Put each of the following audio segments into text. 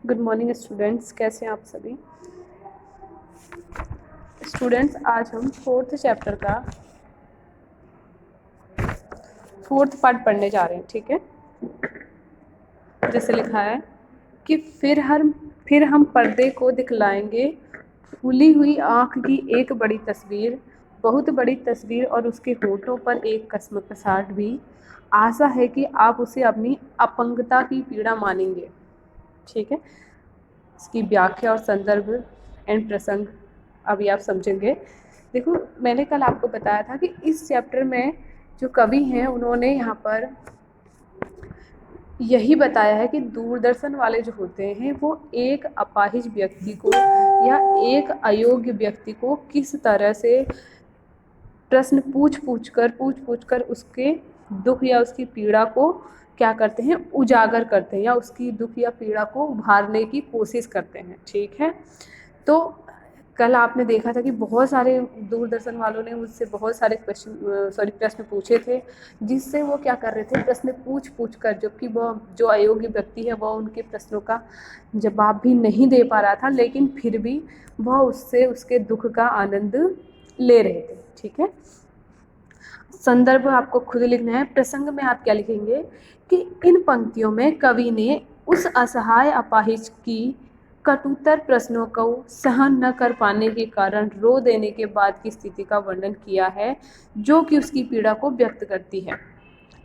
Good morning students, कैसे हैं आप सभी स्टूडेंट्स। आज हम फोर्थ चैप्टर का फोर्थ पार्ट पढ़ने जा रहे हैं। ठीक है, जैसे लिखा है कि फिर हम पर्दे को दिखलाएंगे फूली हुई आँख की एक बड़ी तस्वीर, बहुत बड़ी तस्वीर, और उसके होठों पर एक कसमकसाहट भी। आशा है कि आप उसे अपनी अपंगता की पीड़ा मानेंगे। ठीक है, इसकी व्याख्या और संदर्भ एंड प्रसंग अभी आप समझेंगे। देखो, मैंने कल आपको बताया था कि इस चैप्टर में जो कवि हैं उन्होंने यहाँ पर यही बताया है कि दूरदर्शन वाले जो होते हैं वो एक अपाहिज व्यक्ति को या एक अयोग्य व्यक्ति को किस तरह से प्रश्न पूछ पूछ कर उसके दुख या उसकी पीड़ा को क्या करते हैं, उजागर करते हैं, या उसकी दुख या पीड़ा को उभारने की कोशिश करते हैं। ठीक है, तो कल आपने देखा था कि बहुत सारे दूरदर्शन वालों ने मुझसे बहुत सारे प्रश्न पूछे थे, जिससे वो क्या कर रहे थे, प्रश्न पूछ कर, जबकि वो जो अयोग्य व्यक्ति है वह उनके प्रश्नों का जवाब भी नहीं दे पा रहा था, लेकिन फिर भी वह उससे उसके दुख का आनंद ले रहे थे। ठीक है, संदर्भ आपको खुद लिखना है। प्रसंग में आप क्या लिखेंगे कि इन पंक्तियों में कवि ने उस असहाय अपाहिज की कटुतर प्रश्नों को सहन न कर पाने के कारण रो देने के बाद की स्थिति का वर्णन किया है, जो कि उसकी पीड़ा को व्यक्त करती है।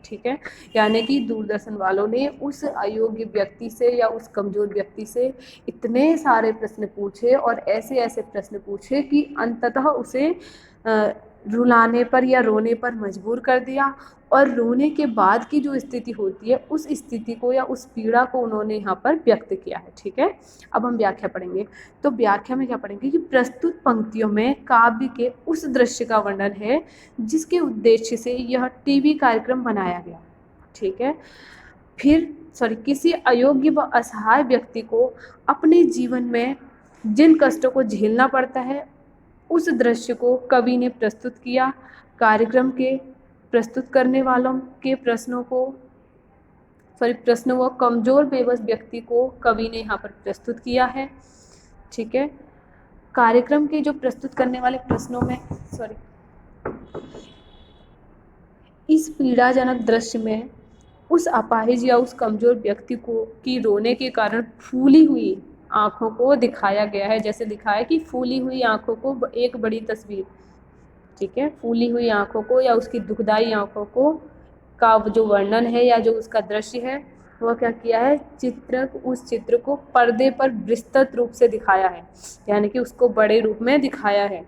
ठीक है, यानी कि दूरदर्शन वालों ने उस अयोग्य व्यक्ति से या उस कमजोर व्यक्ति से इतने सारे प्रश्न पूछे और ऐसे ऐसे प्रश्न पूछे कि अंततः उसे रुलाने पर या रोने पर मजबूर कर दिया, और रोने के बाद की जो स्थिति होती है उस स्थिति को या उस पीड़ा को उन्होंने यहाँ पर व्यक्त किया है। ठीक है, अब हम व्याख्या पढ़ेंगे। तो व्याख्या में क्या पढ़ेंगे कि प्रस्तुत पंक्तियों में काव्य के उस दृश्य का वर्णन है जिसके उद्देश्य से यह टीवी कार्यक्रम बनाया गया। ठीक है, फिर किसी अयोग्य व असहाय व्यक्ति को अपने जीवन में जिन कष्टों को झेलना पड़ता है उस दृश्य को कवि ने प्रस्तुत किया। कार्यक्रम के प्रस्तुत करने वालों के प्रश्नों व कमजोर बेबस व्यक्ति को कवि ने यहाँ पर प्रस्तुत किया है। ठीक है, कार्यक्रम के जो प्रस्तुत करने वाले प्रश्नों में इस पीड़ाजनक दृश्य में उस अपाहिज या उस कमजोर व्यक्ति को की रोने के कारण फूली हुई आँखों को दिखाया गया है। जैसे दिखाया है कि फूली हुई आँखों को एक बड़ी तस्वीर। ठीक है, फूली हुई आँखों को या उसकी दुखदाई आँखों को का जो वर्णन है या जो उसका दृश्य है वह क्या किया है, उस चित्र को पर्दे पर विस्तृत रूप से दिखाया है, यानी कि उसको बड़े रूप में दिखाया है।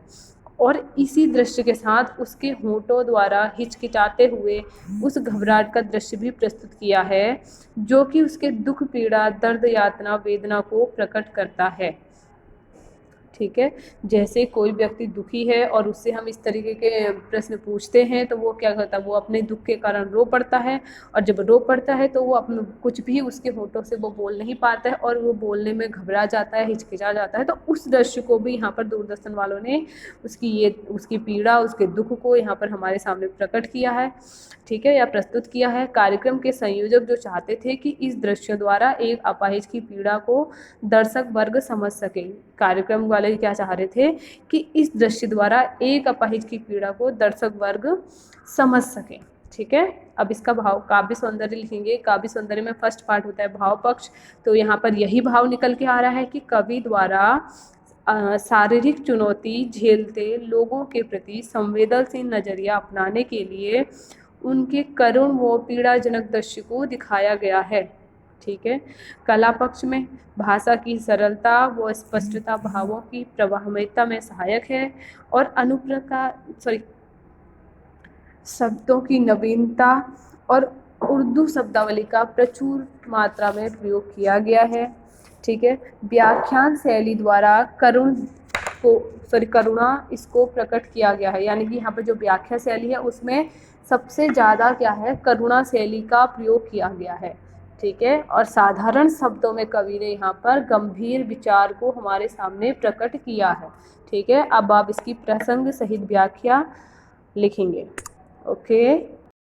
और इसी दृश्य के साथ उसके होठों द्वारा हिचकिचाते हुए उस घबराहट का दृश्य भी प्रस्तुत किया है, जो कि उसके दुख, पीड़ा, दर्द, यातना, वेदना को प्रकट करता है। ठीक है, जैसे कोई व्यक्ति दुखी है और उससे हम इस तरीके के प्रश्न पूछते हैं तो वो क्या करता है, वो अपने दुख के कारण रो पड़ता है, और जब रो पड़ता है तो वो अपने कुछ भी उसके होठों से वो बोल नहीं पाता है और वो बोलने में घबरा जाता है, हिचकिचा जाता है। तो उस दृश्य को भी यहाँ पर दूरदर्शन वालों ने उसकी पीड़ा, उसके दुख को यहाँ पर हमारे सामने प्रकट किया है। ठीक है, या प्रस्तुत किया है। कार्यक्रम के संयोजक जो चाहते थे कि इस दृश्य द्वारा एक अपाहिज की पीड़ा को दर्शक वर्ग समझ सके, कार्यक्रम वाले क्या चाह रहे थे कि इस दृश्य द्वारा एक अपाहिज की पीड़ा को दर्शक वर्ग समझ सके। ठीक है, अब इसका भाव काव्य सौंदर्य लिखेंगे। काव्य सौंदर्य में फर्स्ट पार्ट होता है भाव पक्ष। तो यहाँ पर यही भाव निकल के आ रहा है कि कवि द्वारा शारीरिक चुनौती झेलते लोगों के प्रति संवेदनशील नजरिया अपनाने के लिए उनके करुण व पीड़ाजनक दृश्य को दिखाया गया है। ठीक है, कला पक्ष में भाषा की सरलता व स्पष्टता भावों की प्रवाहमयता में सहायक है, और शब्दों की नवीनता और उर्दू शब्दावली का प्रचुर मात्रा में प्रयोग किया गया है। ठीक है, व्याख्यान शैली द्वारा करुणा इसको प्रकट किया गया है, यानी कि यहाँ पर जो व्याख्या शैली है उसमें सबसे ज़्यादा क्या है, करुणा शैली का प्रयोग किया गया है। ठीक है, और साधारण शब्दों में कवि ने यहाँ पर गंभीर विचार को हमारे सामने प्रकट किया है। ठीक है, अब आप इसकी प्रसंग सहित व्याख्या लिखेंगे। ओके।